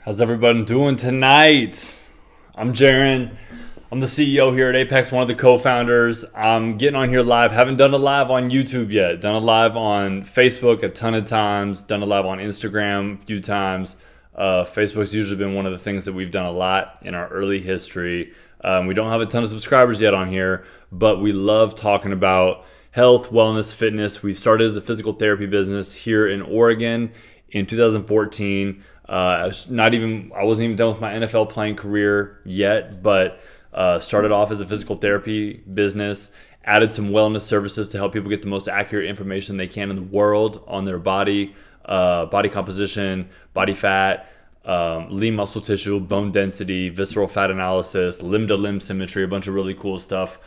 How's everybody doing tonight? I'm Jeron. I'm the CEO here at APEX, one of the co-founders. I'm getting on here live. Haven't done a live on YouTube yet. Done a live on Facebook a ton of times. Done a live on Instagram a few times. Facebook's usually been one of the things that we've done a lot in our early history. We don't have a ton of subscribers yet on here, but we love talking about health, wellness, fitness. We started as a physical therapy business here in Oregon in 2014. I wasn't even done with my NFL playing career yet, but started off as a physical therapy business, added some wellness services to help people get the most accurate information they can in the world on their body, body composition, body fat, lean muscle tissue, bone density, visceral fat analysis, limb-to-limb symmetry, a bunch of really cool stuff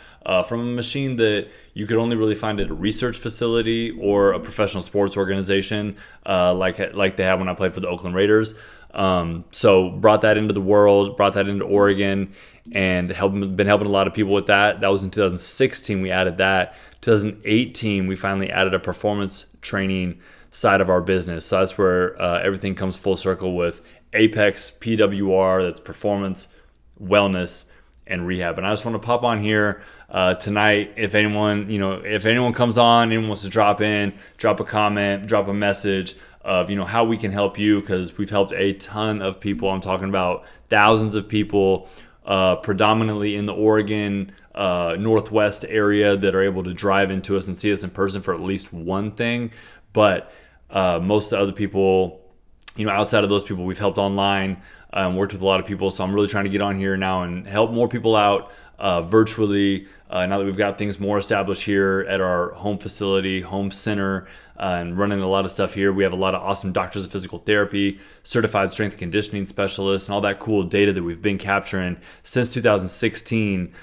from a machine that you could only really find at a research facility or a professional sports organization like they had when I played for the Oakland Raiders. So brought that into the world, brought that into Oregon, and been helping a lot of people with that. That was in 2016 we added that. 2018 we finally added a performance training side of our business. So that's where everything comes full circle with APEX PWR, that's performance, wellness, and rehab. And I just want to pop on here tonight. If anyone comes on, anyone wants to drop in, drop a comment, drop a message of how we can help you, because we've helped a ton of people. I'm talking about thousands of people, predominantly in the Oregon Northwest area, that are able to drive into us and see us in person for at least one thing. But most of the other people, outside of those people, we've helped online, worked with a lot of people. So I'm really trying to get on here now and help more people out virtually. Now that we've got things more established here at our home facility, home center, and running a lot of stuff here. We have a lot of awesome doctors of physical therapy, certified strength and conditioning specialists, and all that cool data that we've been capturing since 2016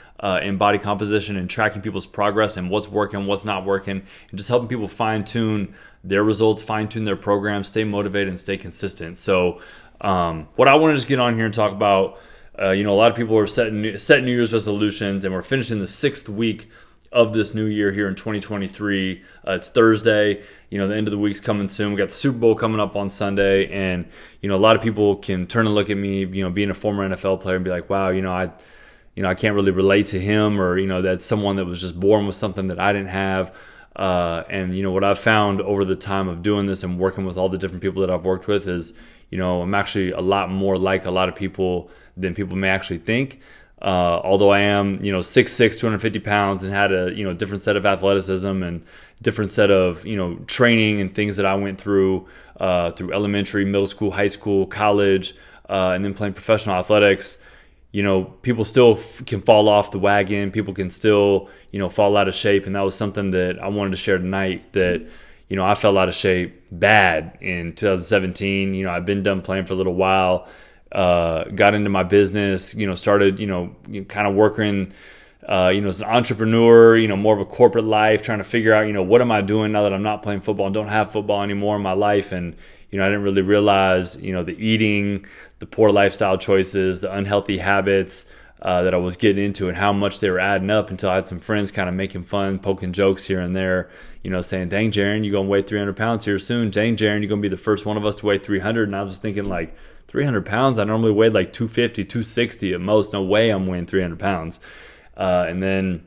in body composition and tracking people's progress and what's working, what's not working, and just helping people fine-tune their results, fine-tune their programs, stay motivated, and stay consistent. So what I want to just get on here and talk about, a lot of people are setting New Year's resolutions, and we're finishing the 6th week of this new year here in 2023. It's Thursday. The end of the week's coming soon. We got the Super Bowl coming up on Sunday, and a lot of people can turn and look at me, being a former NFL player, and be like, wow, I can't really relate to him, or that's someone that was just born with something that I didn't have. And what I've found over the time of doing this and working with all the different people that I've worked with is, I'm actually a lot more like a lot of people than people may actually think. Although I am, 6'6", 250 pounds, and had a, different set of athleticism and different set of, training and things that I went through elementary, middle school, high school, college, and then playing professional athletics. People still can fall off the wagon. People can still, fall out of shape. And that was something that I wanted to share tonight, that, I fell out of shape bad in 2017. I've been done playing for a little while. Got into my business, started, kind of working, as an entrepreneur, more of a corporate life, trying to figure out, what am I doing now that I'm not playing football and don't have football anymore in my life. And, I didn't really realize, the eating, the poor lifestyle choices, the unhealthy habits that I was getting into, and how much they were adding up, until I had some friends kind of making fun, poking jokes here and there, saying, dang, Jeron, you're going to weigh 300 pounds here soon. Dang, Jeron, you're going to be the first one of us to weigh 300. And I was thinking, like, 300 pounds? I normally weighed like 250, 260 at most. No way I'm weighing 300 pounds. And then,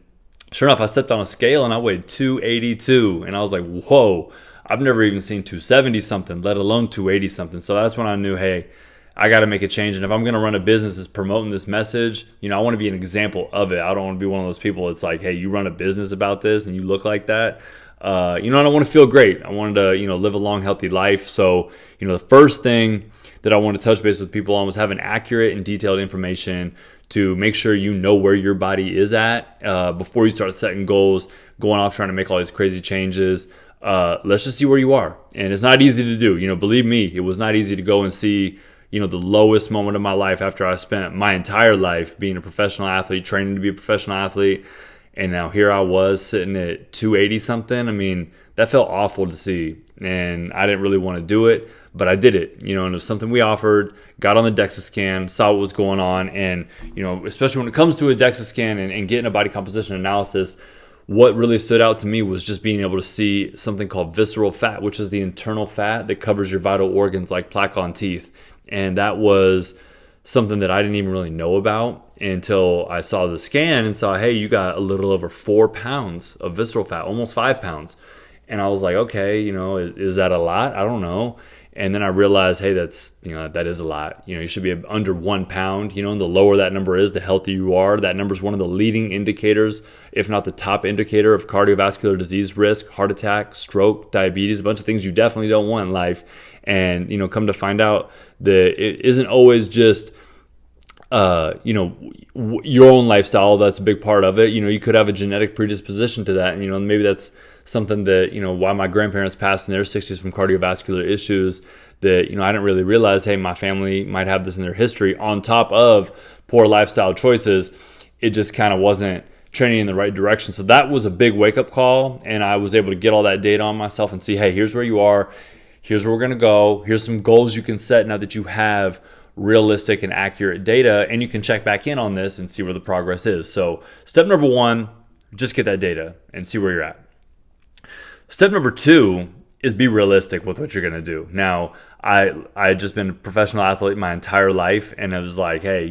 sure enough, I stepped on a scale and I weighed 282. And I was like, whoa, I've never even seen 270 something, let alone 280 something. So that's when I knew, hey, I got to make a change. And if I'm going to run a business that's promoting this message, I want to be an example of it. I don't want to be one of those people that's like, hey, you run a business about this and you look like that. I don't want to feel great. I wanted to, live a long, healthy life. So, the first thing that I want to touch base with people on was having accurate and detailed information to make sure you know where your body is at before you start setting goals, going off trying to make all these crazy changes. Let's just see where you are. And it's not easy to do. Believe me, it was not easy to go and see, the lowest moment of my life after I spent my entire life being a professional athlete, training to be a professional athlete. And now here I was sitting at 280 something. I mean, that felt awful to see. And I didn't really want to do it, but I did it, and it was something we offered, got on the DEXA scan, saw what was going on. And, especially when it comes to a DEXA scan and getting a body composition analysis, what really stood out to me was just being able to see something called visceral fat, which is the internal fat that covers your vital organs like plaque on teeth. And that was something that I didn't even really know about until I saw the scan and saw, hey, you got a little over 4 pounds of visceral fat, almost 5 pounds. And I was like, okay, is that a lot? I don't know. And then I realized, hey, that is a lot. You should be under 1 pound, and the lower that number is, the healthier you are. That number is one of the leading indicators, if not the top indicator of cardiovascular disease risk, heart attack, stroke, diabetes, a bunch of things you definitely don't want in life. And, come to find out that it isn't always just, your own lifestyle. That's a big part of it. You could have a genetic predisposition to that. And, maybe that's something that, why my grandparents passed in their 60s from cardiovascular issues that, I didn't really realize, hey, my family might have this in their history on top of poor lifestyle choices. It just kind of wasn't trending in the right direction. So that was a big wake-up call, and I was able to get all that data on myself and see, hey, here's where you are. Here's where we're going to go. Here's some goals you can set now that you have realistic and accurate data, and you can check back in on this and see where the progress is. So step number 1, just get that data and see where you're at. Step number 2 is be realistic with what you're going to do. Now, I had just been a professional athlete my entire life, and I was like, hey,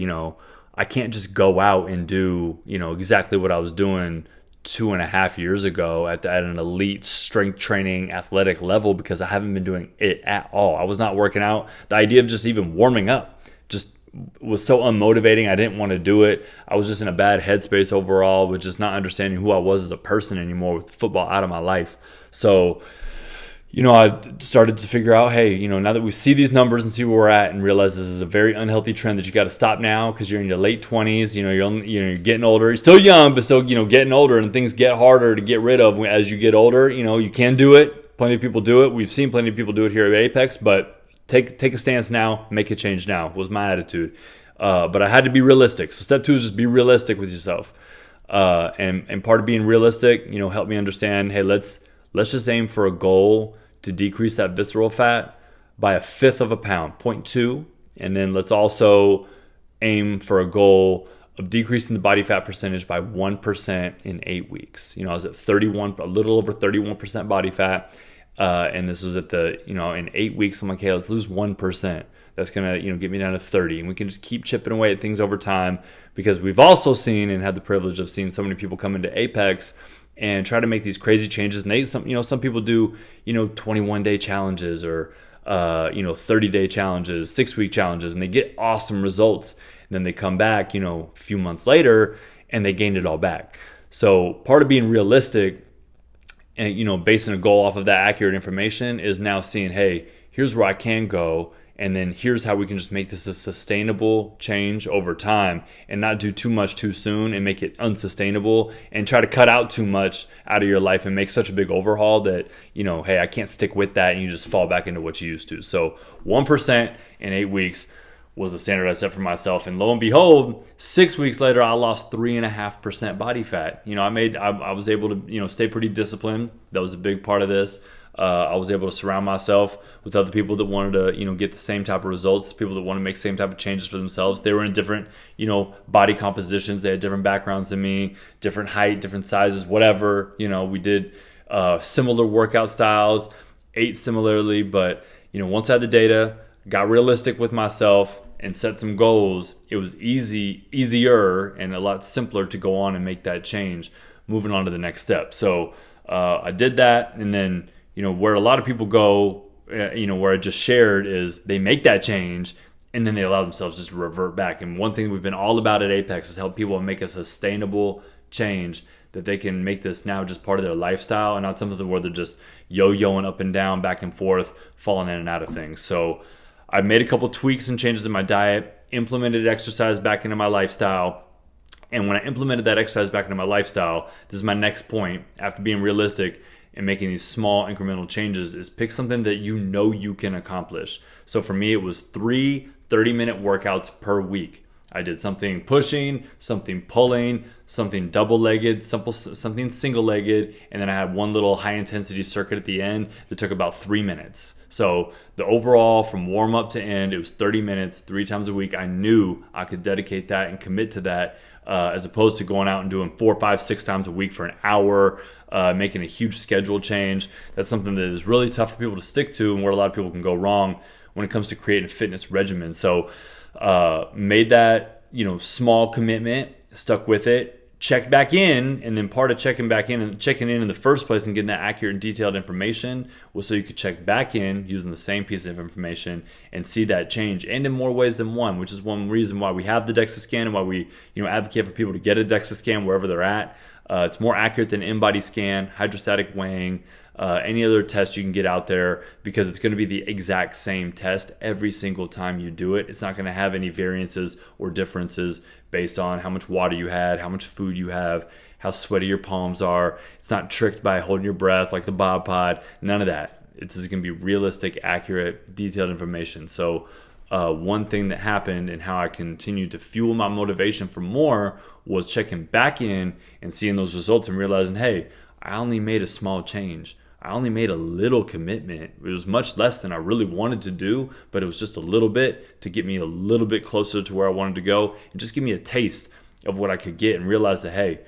I can't just go out and do, exactly what I was doing 2.5 years ago at an elite strength training athletic level, because I haven't been doing it at all. I was not working out. The idea of just even warming up just was so unmotivating. I didn't want to do it. I was just in a bad headspace overall, with just not understanding who I was as a person anymore, with football out of my life. So, I started to figure out, hey, now that we see these numbers and see where we're at, and realize this is a very unhealthy trend that you got to stop now, because you're in your late 20s, you're getting older. You're still young, but still, getting older, and things get harder to get rid of as you get older. You can do it. Plenty of people do it. We've seen plenty of people do it here at Apex, but take a stance now, make a change now, was my attitude. But I had to be realistic. So step 2 is just be realistic with yourself. And part of being realistic, help me understand, hey, let's just aim for a goal to decrease that visceral fat by 1/5 of a pound, 0.2. And then let's also aim for a goal of decreasing the body fat percentage by 1% in 8 weeks. I was at a little over 31% body fat. And this was at in 8 weeks, I'm like, hey, let's lose 1%. That's going to, get me down to 30. And we can just keep chipping away at things over time, because we've also seen and had the privilege of seeing so many people come into Apex and try to make these crazy changes. And some people do, 21-day challenges or, 30-day challenges, 6-week challenges, and they get awesome results. And then they come back, a few months later, and they gained it all back. So part of being realistic and, basing a goal off of that accurate information is now seeing, hey, here's where I can go. And then here's how we can just make this a sustainable change over time, and not do too much too soon and make it unsustainable, and try to cut out too much out of your life and make such a big overhaul that, hey, I can't stick with that, and you just fall back into what you used to. So 1% in 8 weeks was the standard I set for myself. And lo and behold, 6 weeks later, I lost 3.5% body fat. I was able to, stay pretty disciplined. That was a big part of this. I was able to surround myself with other people that wanted to, get the same type of results, people that want to make same type of changes for themselves. They were in different, body compositions. They had different backgrounds than me, different height, different sizes, whatever. We did similar workout styles, ate similarly, but, once I had the data, got realistic with myself and set some goals, it was easier and a lot simpler to go on and make that change, moving on to the next step. So I did that, and then, where a lot of people go, where I just shared, is they make that change and then they allow themselves just to revert back. And one thing we've been all about at Apex is help people make a sustainable change, that they can make this now just part of their lifestyle and not something where they're just yo-yoing up and down, back and forth, falling in and out of things. So I made a couple tweaks and changes in my diet, implemented exercise back into my lifestyle. And when I implemented that exercise back into my lifestyle, this is my next point, after being realistic and making these small incremental changes, is pick something that you can accomplish. So for me, it was 3 30-minute workouts per week. I did something pushing, something pulling, something double-legged, something single-legged, and then I had one little high-intensity circuit at the end that took about 3 minutes. So the overall, from warm-up to end, it was 30 minutes, 3 times a week. I knew I could dedicate that and commit to that, as opposed to going out and doing 4, 5, 6 times a week for an hour, making a huge schedule change. That's something that is really tough for people to stick to, and where a lot of people can go wrong when it comes to creating a fitness regimen. So made that, small commitment, stuck with it, checked back in, and then part of checking back in and checking in the first place and getting that accurate and detailed information was so you could check back in using the same piece of information and see that change, and in more ways than one, which is one reason why we have the DEXA scan and why we advocate for people to get a DEXA scan wherever they're at. It's more accurate than in-body scan, hydrostatic weighing, any other test you can get out there, because it's going to be the exact same test every single time you do it. It's not going to have any variances or differences based on how much water you had, how much food you have, how sweaty your palms are. It's not tricked by holding your breath like the Bob Pod. None of that. It's going to be realistic, accurate, detailed information. So one thing that happened and how I continued to fuel my motivation for more was checking back in and seeing those results and realizing, hey, I only made a small change. I only made a little commitment. It was much less than I really wanted to do, but it was just a little bit to get me a little bit closer to where I wanted to go and just give me a taste of what I could get, and realize that, hey,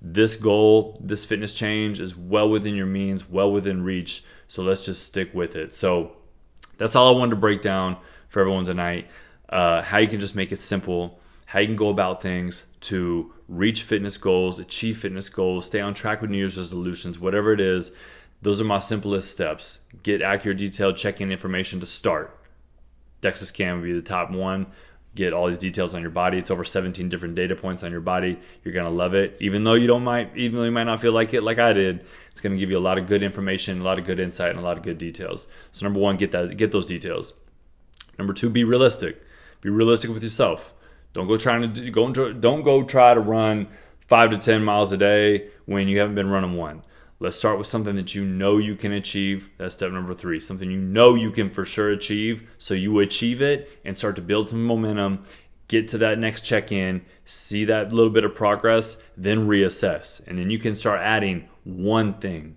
this goal, this fitness change is well within your means, well within reach. So let's just stick with it. So that's all I wanted to break down for everyone tonight. How you can just make it simple, how you can go about things to reach fitness goals, achieve fitness goals, stay on track with New Year's resolutions, whatever it is. Those are my simplest steps. Get accurate, detailed check-in information to start. DEXA scan would be the top one. Get all these details on your body. It's over 17 different data points on your body. You're gonna love it, even though you might not feel like it, like I did. It's gonna give you a lot of good information, a lot of good insight, and a lot of good details. So number one, get those details. Number two, be realistic. Be realistic with yourself. Don't go try to run 5 to 10 miles a day when you haven't been running one. Let's start with something that you know you can achieve. That's step number 3. Something you know you can for sure achieve, so you achieve it and start to build some momentum, get to that next check-in, see that little bit of progress, then reassess. And then you can start adding one thing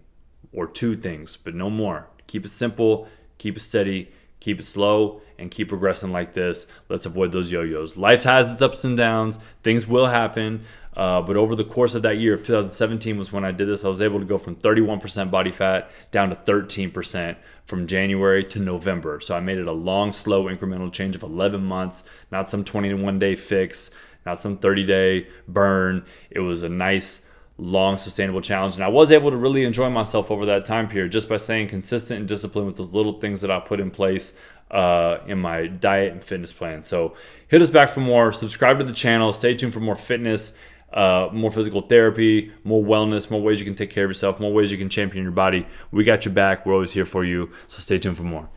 or 2 things, but no more. Keep it simple, keep it steady, keep it slow, and keep progressing like this. Let's avoid those yo-yos. Life has its ups and downs. Things will happen. But over the course of that year of 2017 was when I did this. I was able to go from 31% body fat down to 13% from January to November. So I made it a long, slow, incremental change of 11 months, not some 21-day fix, not some 30-day burn. It was a nice, long, sustainable challenge. And I was able to really enjoy myself over that time period just by staying consistent and disciplined with those little things that I put in place in my diet and fitness plan. So hit us back for more. Subscribe to the channel. Stay tuned for more fitness, more physical therapy, more wellness, more ways you can take care of yourself, more ways you can champion your body. We got your back. We're always here for you. So stay tuned for more.